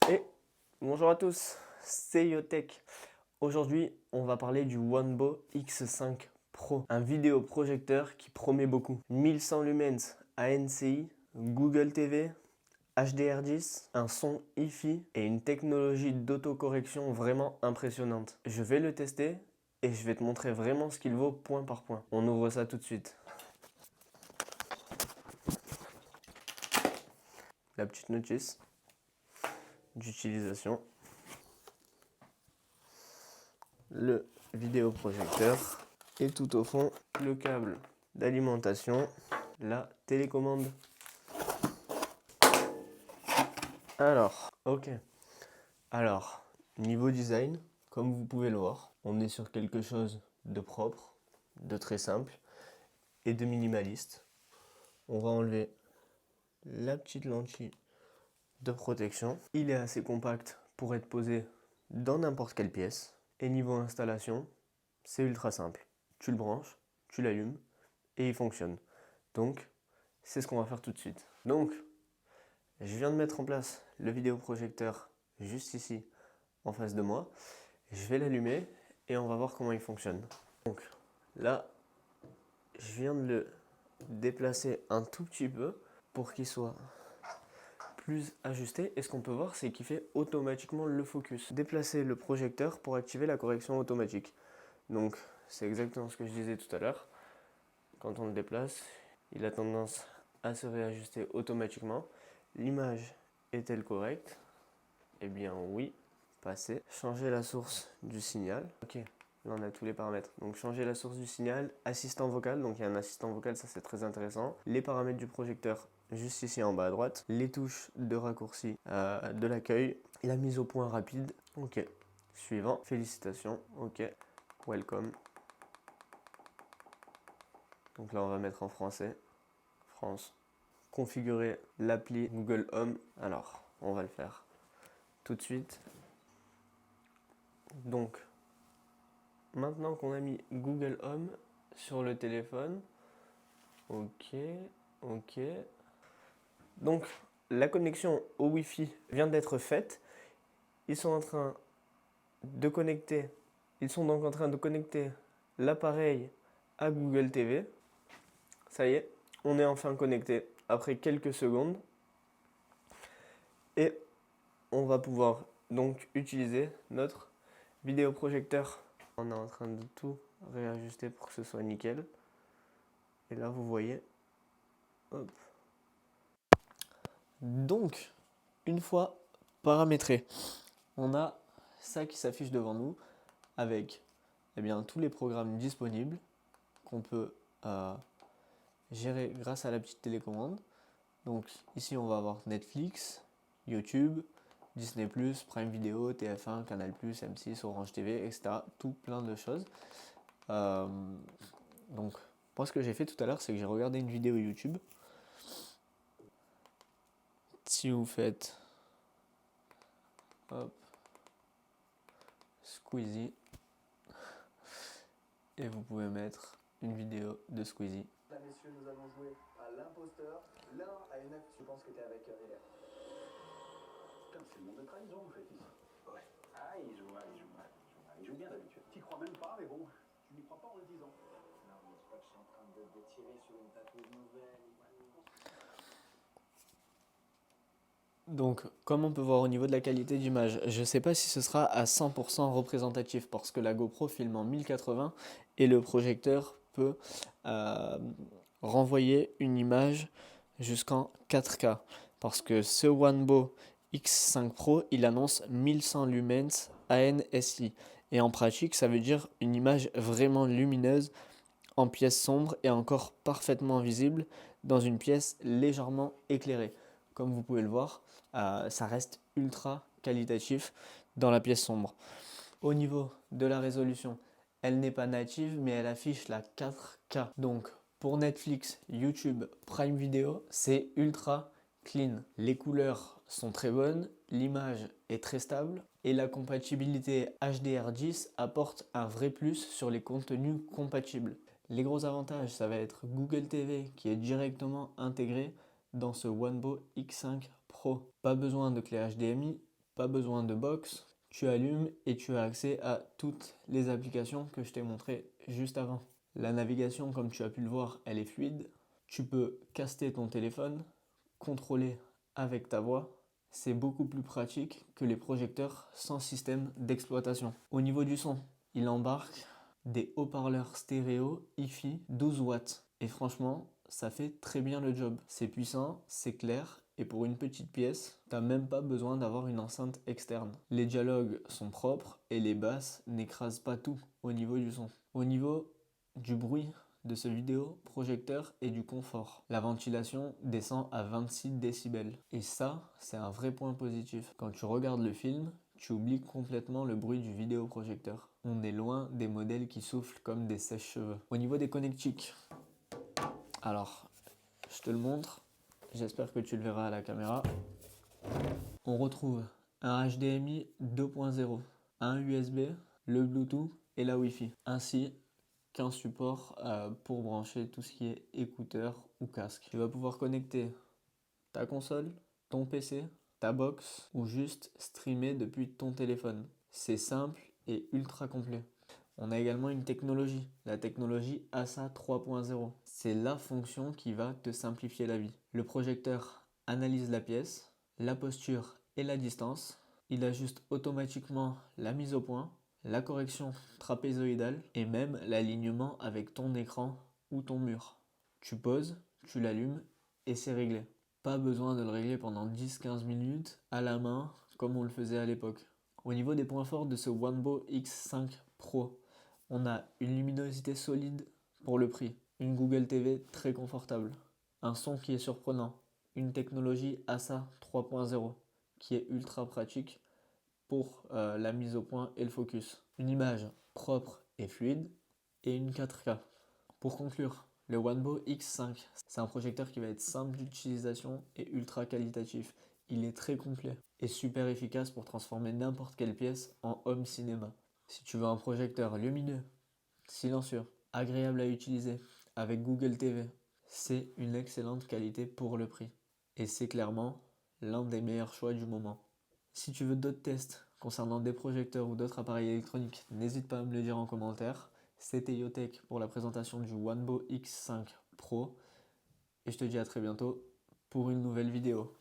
Et bonjour à tous, c'est Yotech. Aujourd'hui, on va parler du OneBo X5 Pro, un vidéoprojecteur qui promet beaucoup. 1100 lumens ANCI, Google TV, HDR10, un son Hi-Fi et une technologie d'autocorrection vraiment impressionnante. Je vais le tester et je vais te montrer vraiment ce qu'il vaut point par point. On ouvre ça tout de suite. La petite notice d'utilisation. Le vidéoprojecteur et tout au fond le câble d'alimentation, la télécommande. Alors, niveau design, comme vous pouvez le voir, on est sur quelque chose de propre, de très simple et de minimaliste. On va enlever la petite lentille de protection. Il est assez compact pour être posé dans n'importe quelle pièce. Et niveau installation, c'est ultra simple. Tu le branches, tu l'allumes et il fonctionne. Donc, c'est ce qu'on va faire tout de suite. Donc, je viens de mettre en place le vidéoprojecteur juste ici, en face de moi. Je vais l'allumer et on va voir comment il fonctionne. Donc, là, je viens de le déplacer un tout petit peu pour qu'il soit plus ajusté. Et ce qu'on peut voir, c'est qu'il fait automatiquement le focus. Déplacer le projecteur pour activer la correction automatique. Donc, c'est exactement ce que je disais tout à l'heure. Quand on le déplace, il a tendance à se réajuster automatiquement. L'image est-elle correcte? Eh bien oui, passer. Changer la source du signal. Ok, là on a tous les paramètres. Donc changer la source du signal, assistant vocal, donc il y a un assistant vocal, ça c'est très intéressant. Les paramètres du projecteur, juste ici en bas à droite. Les touches de raccourci de l'accueil. La mise au point rapide. Ok, suivant. Félicitations, ok. Welcome. Donc là on va mettre en français. France. Configurer l'appli Google Home. Alors, on va le faire tout de suite. Donc, maintenant qu'on a mis Google Home sur le téléphone, ok. Donc, la connexion au Wi-Fi vient d'être faite. Ils sont en train de connecter, ils sont donc en train de connecter l'appareil à Google TV. Ça y est, on est enfin connecté après quelques secondes. Et on va pouvoir donc utiliser notre vidéoprojecteur. On est en train de tout réajuster pour que ce soit nickel. Et là, vous voyez. Hop. Donc, une fois paramétré, on a ça qui s'affiche devant nous avec tous les programmes disponibles qu'on peut gérer grâce à la petite télécommande. Donc ici, on va avoir Netflix, YouTube, Disney+, Prime Video, TF1, Canal+, M6, Orange TV, etc. Tout plein de choses. Donc, moi, ce que j'ai fait tout à l'heure, c'est que j'ai regardé une vidéo YouTube. Si vous faites hop, Squeezie, et vous pouvez mettre une vidéo de Squeezie. Là, messieurs, nous allons jouer à l'imposteur. L'un a une acte. Je pense que t'es avec Hélène. Putain, c'est le monde de trahison, vous faites ici. Ouais. Ah, il joue mal. Il joue bien d'habitude. T'y crois même pas, mais bon, tu n'y crois pas en le disant. Non, mais c'est pas que je suis en train de tirer sur une tatouage nouvelle. Donc, comme on peut voir au niveau de la qualité d'image, je ne sais pas si ce sera à 100% représentatif parce que la GoPro filme en 1080 et le projecteur peut renvoyer une image jusqu'en 4K. Parce que ce OneBo X5 Pro, il annonce 1100 lumens ANSI. Et en pratique, ça veut dire une image vraiment lumineuse en pièce sombre et encore parfaitement visible dans une pièce légèrement éclairée. Comme vous pouvez le voir, ça reste ultra qualitatif dans la pièce sombre. Au niveau de la résolution, elle n'est pas native mais elle affiche la 4K. Donc pour Netflix, YouTube, Prime Video, c'est ultra clean. Les couleurs sont très bonnes, l'image est très stable et la compatibilité HDR10 apporte un vrai plus sur les contenus compatibles. Les gros avantages, ça va être Google TV qui est directement intégré dans ce OneBo X5 Pro. Pas besoin de clé HDMI, pas besoin de box, tu allumes et tu as accès à toutes les applications que je t'ai montrées juste avant. La navigation, comme tu as pu le voir, elle est fluide. Tu peux caster ton téléphone, contrôler avec ta voix. C'est beaucoup plus pratique que les projecteurs sans système d'exploitation. Au niveau du son, il embarque des haut-parleurs stéréo hi-fi 12 watts. Et franchement, ça fait très bien le job. C'est puissant, c'est clair, et pour une petite pièce, t'as même pas besoin d'avoir une enceinte externe. Les dialogues sont propres et les basses n'écrasent pas tout au niveau du son. Au niveau du bruit de ce vidéoprojecteur et du confort, la ventilation descend à 26 décibels. Et ça, c'est un vrai point positif. Quand tu regardes le film, tu oublies complètement le bruit du vidéoprojecteur. On est loin des modèles qui soufflent comme des sèche-cheveux. Au niveau des connectiques, alors, je te le montre. J'espère que tu le verras à la caméra. On retrouve un HDMI 2.0, un USB, le Bluetooth et la Wi-Fi, ainsi qu'un support pour brancher tout ce qui est écouteurs ou casque. Tu vas pouvoir connecter ta console, ton PC, ta box ou juste streamer depuis ton téléphone. C'est simple et ultra complet. On a également une technologie, la technologie ASA 3.0. C'est la fonction qui va te simplifier la vie. Le projecteur analyse la pièce, la posture et la distance. Il ajuste automatiquement la mise au point, la correction trapézoïdale et même l'alignement avec ton écran ou ton mur. Tu poses, tu l'allumes et c'est réglé. Pas besoin de le régler pendant 10-15 minutes à la main comme on le faisait à l'époque. Au niveau des points forts de ce Wanbo X5 Pro, on a une luminosité solide pour le prix, une Google TV très confortable, un son qui est surprenant, une technologie ASA 3.0 qui est ultra pratique pour la mise au point et le focus, une image propre et fluide et une 4K. Pour conclure, le Wanbo X5, c'est un projecteur qui va être simple d'utilisation et ultra qualitatif. Il est très complet et super efficace pour transformer n'importe quelle pièce en home cinéma. Si tu veux un projecteur lumineux, silencieux, agréable à utiliser, avec Google TV, c'est une excellente qualité pour le prix. Et c'est clairement l'un des meilleurs choix du moment. Si tu veux d'autres tests concernant des projecteurs ou d'autres appareils électroniques, n'hésite pas à me le dire en commentaire. C'était Yotech pour la présentation du Wanbo X5 Pro. Et je te dis à très bientôt pour une nouvelle vidéo.